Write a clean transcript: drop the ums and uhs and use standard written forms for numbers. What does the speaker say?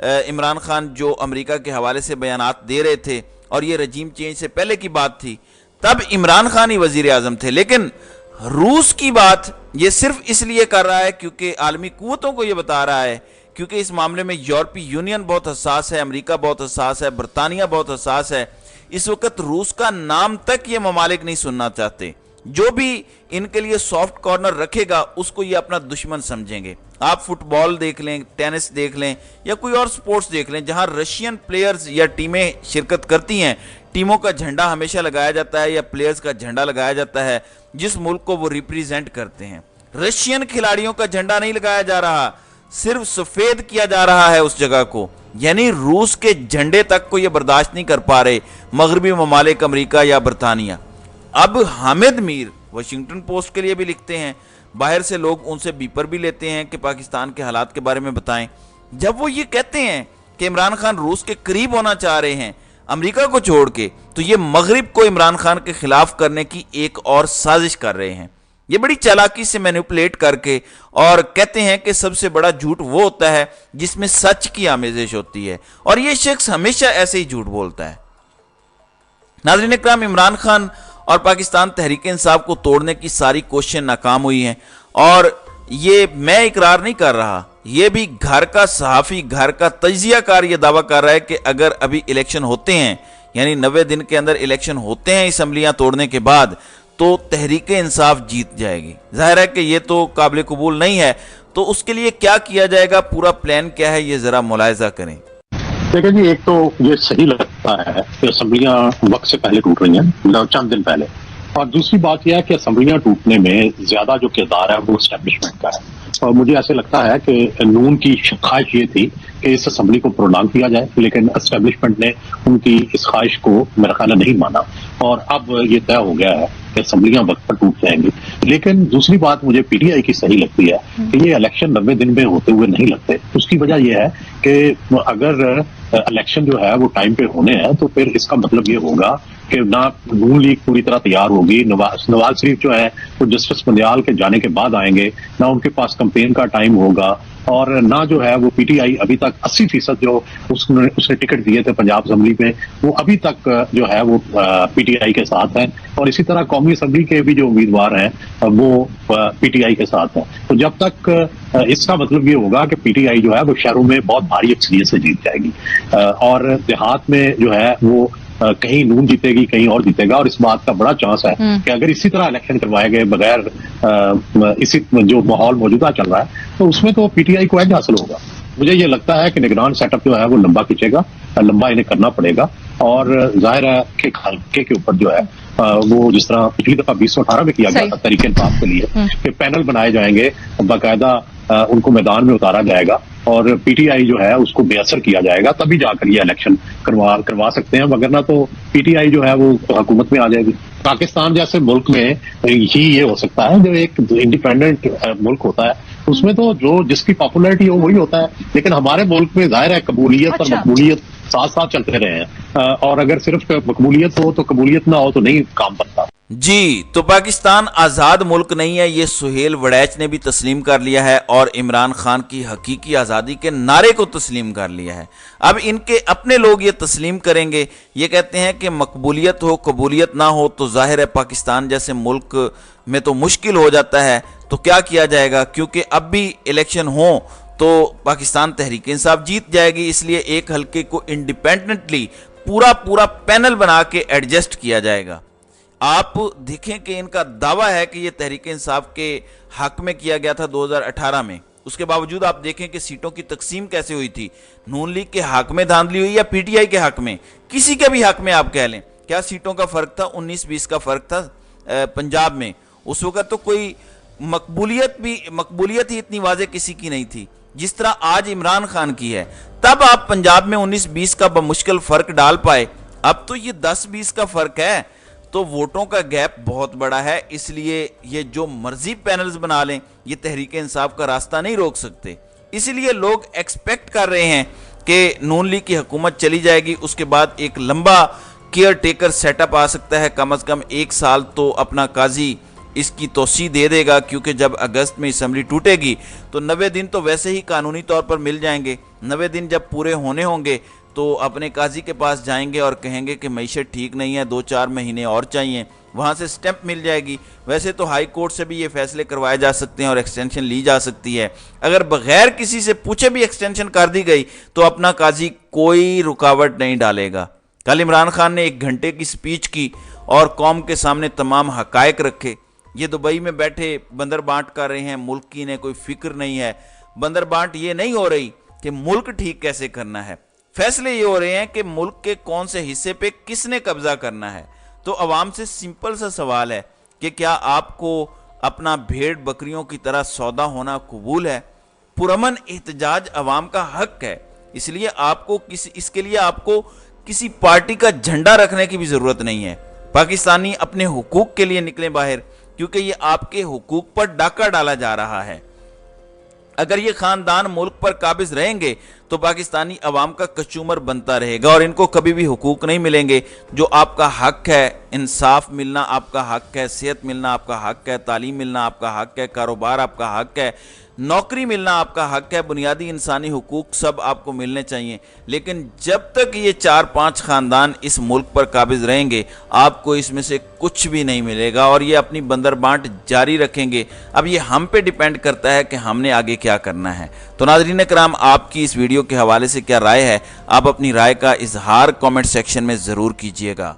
عمران خان جو امریکہ کے حوالے سے بیانات دے رہے تھے اور یہ رجیم چینج سے پہلے کی بات تھی، تب عمران خان ہی وزیر اعظم تھے. لیکن روس کی بات یہ صرف اس لیے کر رہا ہے کیونکہ عالمی قوتوں کو یہ بتا رہا ہے، کیونکہ اس معاملے میں یورپی یونین بہت حساس ہے، امریکہ بہت حساس ہے، برطانیہ بہت حساس ہے. اس وقت روس کا نام تک یہ ممالک نہیں سننا چاہتے. جو بھی ان کے لیے سافٹ کارنر رکھے گا اس کو یہ اپنا دشمن سمجھیں گے. آپ فٹ بال دیکھ لیں، ٹینس دیکھ لیں یا کوئی اور سپورٹس دیکھ لیں، جہاں رشین پلیئرز یا ٹیمیں شرکت کرتی ہیں، ٹیموں کا جھنڈا ہمیشہ لگایا جاتا ہے یا پلیئرز کا جھنڈا لگایا جاتا ہے جس ملک کو وہ ریپریزنٹ کرتے ہیں. رشین کھلاڑیوں کا جھنڈا نہیں لگایا جا رہا، صرف سفید کیا جا رہا ہے اس جگہ کو. یعنی روس کے جھنڈے تک کو یہ برداشت نہیں کر پا رہے مغربی ممالک، امریکہ یا برطانیہ. اب حامد میر واشنگٹن پوسٹ کے لیے بھی لکھتے ہیں، باہر سے لوگ ان سے بیپر بھی لیتے ہیں کہ پاکستان کے حالات کے بارے میں بتائیں. جب وہ یہ کہتے ہیں کہ عمران خان روس کے قریب ہونا چاہ رہے ہیں امریکہ کو چھوڑ کے، تو یہ مغرب کو عمران خان کے خلاف کرنے کی ایک اور سازش کر رہے ہیں. یہ بڑی چالاکی سے مینیپولیٹ کر کے، اور کہتے ہیں کہ سب سے بڑا جھوٹ وہ ہوتا ہے جس میں سچ کی آمیزش ہوتی ہے، اور یہ شخص ہمیشہ ایسے ہی جھوٹ بولتا ہے. ناظرین اکرام، عمران خان اور پاکستان تحریک انصاف کو توڑنے کی ساری کوششیں ناکام ہوئی ہیں، اور یہ میں اقرار نہیں کر رہا، یہ بھی گھر کا صحافی، گھر کا تجزیہ کار یہ دعویٰ کر رہا ہے کہ اگر ابھی الیکشن ہوتے ہیں، یعنی 90 دن کے اندر الیکشن ہوتے ہیں اسمبلیاں توڑنے کے بعد، تو تحریک انصاف جیت جائے گی. ظاہر ہے کہ یہ تو قابل قبول نہیں ہے. تو اس کے لیے کیا کیا جائے گا، پورا پلان کیا ہے، یہ ذرا ملاحظہ کریں. دیکھیں جی، ایک تو یہ صحیح لگتا ہے کہ اسمبلیاں وقت سے پہلے ٹوٹ رہی ہیں، چند دن پہلے. اور دوسری بات یہ ہے کہ اسمبلیاں ٹوٹنے میں زیادہ جو کردار ہے وہ اسٹیبلشمنٹ کا ہے. اور مجھے ایسے لگتا ہے کہ نون کی خواہش یہ تھی کہ اس اسمبلی کو پرولانگ کیا جائے، لیکن اسٹیبلشمنٹ نے ان کی اس خواہش کو میرا خیال نہیں مانا، اور اب یہ طے ہو گیا ہے کہ اسمبلیاں وقت پر ٹوٹ جائیں گی. لیکن دوسری بات مجھے پی ٹی آئی کی صحیح لگتی ہے کہ یہ الیکشن 90 دن میں ہوتے ہوئے نہیں لگتے. اس کی وجہ یہ ہے کہ اگر الیکشن جو ہے وہ ٹائم پہ ہونے ہیں تو پھر اس کا مطلب یہ ہوگا کہ نہ نون لیگ پوری طرح تیار ہوگی، نواز شریف جو ہے وہ جسٹس مندیال کے جانے کے بعد آئیں گے، نہ ان کے پاس کمپین کا ٹائم ہوگا، اور نہ جو ہے وہ پی ٹی آئی ابھی تک 80% جو اس نے ٹکٹ دیے تھے پنجاب اسمبلی میں وہ ابھی تک جو ہے وہ پی ٹی آئی کے ساتھ ہیں، اور اسی طرح قومی اسمبلی کے بھی جو امیدوار ہیں وہ پی ٹی آئی کے ساتھ ہیں. تو جب تک اس کا مطلب یہ ہوگا کہ پی ٹی آئی جو ہے وہ شہروں میں بہت بھاری اکثریت سے جیت جائے گی، اور دیہات میں جو ہے وہ کہیں نون جیتے گی، کہیں اور جیتے گا. اور اس بات کا بڑا چانس ہے کہ اگر اسی طرح الیکشن کروائے گئے بغیر اسی جو ماحول موجودہ چل رہا ہے تو اس میں تو پی ٹی آئی کو ایج حاصل ہوگا. مجھے یہ لگتا ہے کہ نگران سیٹ اپ جو ہے وہ لمبا کھینچے گا، لمبا انہیں کرنا پڑے گا. اور ظاہر ہے کہ حلقے کے اوپر جو ہے وہ جس طرح پچھلی دفعہ 2018 میں کیا گیا تھا تحریک انصاف کے لیے کہ پینل بنائے جائیں گے، باقاعدہ ان کو میدان میں اتارا جائے گا اور پی ٹی آئی جو ہے اس کو بے اثر کیا جائے گا، تبھی جا کر یہ الیکشن کروا سکتے ہیں، وگرنہ تو پی ٹی آئی جو ہے وہ حکومت میں آ جائے گی. پاکستان جیسے ملک میں ہی یہ ہو سکتا ہے جو ایک انڈیپینڈنٹ ملک ہوتا ہے اس میں تو جو جس کی پاپولیرٹی ہو وہی ہوتا ہے، لیکن ہمارے ملک میں ظاہر ہے قبولیت اور مقبولیت ساتھ ساتھ چلتے رہے ہیں، اور اگر صرف مقبولیت ہو تو قبولیت نہ ہو تو نہیں کام بنتا. جی، تو پاکستان آزاد ملک نہیں ہے، یہ سہیل وڑیچ نے بھی تسلیم کر لیا ہے اور عمران خان کی حقیقی آزادی کے نعرے کو تسلیم کر لیا ہے. اب ان کے اپنے لوگ یہ تسلیم کریں گے. یہ کہتے ہیں کہ مقبولیت ہو قبولیت نہ ہو تو ظاہر ہے پاکستان جیسے ملک میں تو مشکل ہو جاتا ہے. تو کیا کیا جائے گا، کیونکہ اب بھی الیکشن ہوں تو پاکستان تحریک انصاف جیت جائے گی، اس لیے ایک حلقے کو انڈیپینڈنٹلی پورا پینل بنا کے ایڈجسٹ کیا جائے گا. آپ دیکھیں کہ ان کا دعویٰ ہے کہ یہ تحریک انصاف کے حق میں کیا گیا تھا 2018 میں، اس کے باوجود آپ دیکھیں کہ سیٹوں کی تقسیم کیسے ہوئی تھی. نون لیگ کے حق میں دھاندلی ہوئی یا پی ٹی آئی کے حق میں، کسی کے بھی حق میں آپ کہہ لیں. کیا سیٹوں کا فرق تھا؟ 19-20 کا فرق تھا پنجاب میں. اس وقت تو کوئی مقبولیت ہی اتنی واضح کسی کی نہیں تھی جس طرح آج عمران خان کی ہے. تب آپ پنجاب میں 19-20 کا بمشکل فرق ڈال پائے، اب تو یہ 10-20 کا فرق ہے، تو ووٹوں کا گیپ بہت بڑا ہے. اس لیے یہ جو مرضی پینلز بنا لیں یہ تحریک انصاف کا راستہ نہیں روک سکتے. اسی لیے لوگ ایکسپیکٹ کر رہے ہیں کہ نون لیگ کی حکومت چلی جائے گی، اس کے بعد ایک لمبا کیئر ٹیکر سیٹ اپ آ سکتا ہے، کم از کم 1 سال تو اپنا قاضی اس کی توسیع دے دے گا، کیونکہ جب اگست میں اسمبلی ٹوٹے گی تو 90 دن تو ویسے ہی قانونی طور پر مل جائیں گے۔ 90 دن جب پورے ہونے ہوں گے تو اپنے قاضی کے پاس جائیں گے اور کہیں گے کہ معیشت ٹھیک نہیں ہے، 2-4 مہینے اور چاہیے، وہاں سے سٹیمپ مل جائے گی۔ ویسے تو ہائی کورٹ سے بھی یہ فیصلے کروائے جا سکتے ہیں اور ایکسٹینشن لی جا سکتی ہے۔ اگر بغیر کسی سے پوچھے بھی ایکسٹینشن کر دی گئی تو اپنا قاضی کوئی رکاوٹ نہیں ڈالے گا۔ کل عمران خان نے 1 گھنٹے کی سپیچ کی اور قوم کے سامنے تمام حقائق رکھے۔ یہ دبئی میں بیٹھے بندر بانٹ کر رہے ہیں، ملک کی انہیں کوئی فکر نہیں ہے۔ بندر بانٹ یہ نہیں ہو رہی کہ ملک ٹھیک کیسے کرنا ہے، فیصلے یہ ہو رہے ہیں کہ ملک کے کون سے حصے پہ کس نے قبضہ کرنا ہے۔ تو عوام سے سمپل سا سوال ہے کہ کیا آپ کو اپنا بھیڑ بکریوں کی طرح سودا ہونا قبول ہے؟ پرامن احتجاج عوام کا حق ہے، اس کے لیے آپ کو کسی پارٹی کا جھنڈا رکھنے کی بھی ضرورت نہیں ہے۔ پاکستانی اپنے حقوق کے لیے نکلیں باہر، کیونکہ یہ آپ کے حقوق پر ڈاکہ ڈالا جا رہا ہے۔ اگر یہ خاندان ملک پر قابض رہیں گے تو پاکستانی عوام کا کچومر بنتا رہے گا اور ان کو کبھی بھی حقوق نہیں ملیں گے جو آپ کا حق ہے۔ انصاف ملنا آپ کا حق ہے، صحت ملنا آپ کا حق ہے، تعلیم ملنا آپ کا حق ہے، کاروبار آپ کا حق ہے، نوکری ملنا آپ کا حق ہے، بنیادی انسانی حقوق سب آپ کو ملنے چاہیے۔ لیکن جب تک یہ 4-5 خاندان اس ملک پر قابض رہیں گے آپ کو اس میں سے کچھ بھی نہیں ملے گا اور یہ اپنی بندر بانٹ جاری رکھیں گے۔ اب یہ ہم پہ ڈیپینڈ کرتا ہے کہ ہم نے آگے کیا کرنا ہے۔ تو ناظرین کرام، آپ کی اس ویڈیو کے حوالے سے کیا رائے ہے؟ آپ اپنی رائے کا اظہار کامنٹ سیکشن میں ضرور کیجیے گا۔